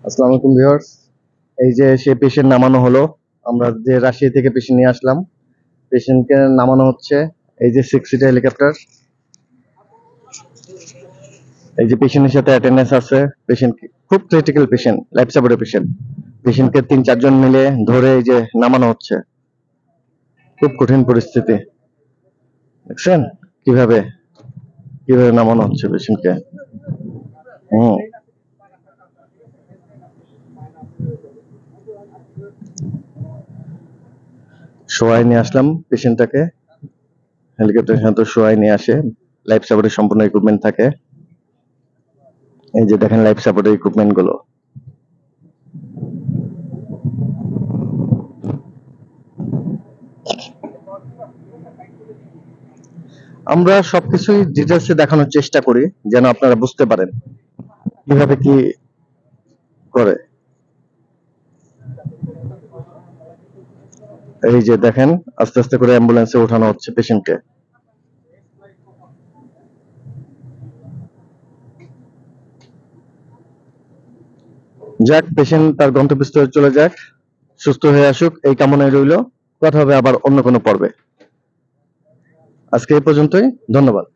আসসালামু আলাইকুম ভিউয়ার্স। এই যে সে পেশেন্ট নামানো হলো। আমরা যে রাজশাহী থেকে পেশেন্ট নিয়ে আসলাম, পেশেন্টকে নামানো হচ্ছে। এই যে 6 সিটার হেলিকপ্টার। এই যে পেশেন্টের সাথে অ্যাটেন্ডেন্স আছে। পেশেন্ট খুব ক্রিটিক্যাল পেশেন্ট, লাইফ সাপোর্টের পেশেন্ট। পেশেন্টকে 3-4 জন মিলে ধরে এই যে নামানো হচ্ছে। খুব কঠিন পরিস্থিতি। দেখছেন কিভাবে কিভাবে নামানো হচ্ছে পেশেন্টকে। হুম। শোয়াই নিয়ে আসলাম পেশেন্টটাকে। হেলিকপ্টারের সাথে শোয়াই নিয়ে আসে। লাইফ সাপোর্টের সম্পূর্ণ ইকুইপমেন্ট থাকে। এই যে দেখেন লাইফ সাপোর্টের ইকুইপমেন্ট গুলো। আমরা সবকিছুই ডিটেলসে দেখানোর চেষ্টা করি যেন আপনারা বুঝতে পারেন কিভাবে কি করে। এই যে দেখেন আস্তে আস্তে করে অ্যাম্বুলেন্সে ওঠানো হচ্ছে পেশেন্টকে। যাক, পেশেন্ট তার গন্তব্যস্থলে চলে যাক, সুস্থ হয়ে আসুক এই কামনায় রইল। কথা হবে আবার অন্য কোনো পর্বে। আজকে এই পর্যন্তই। ধন্যবাদ।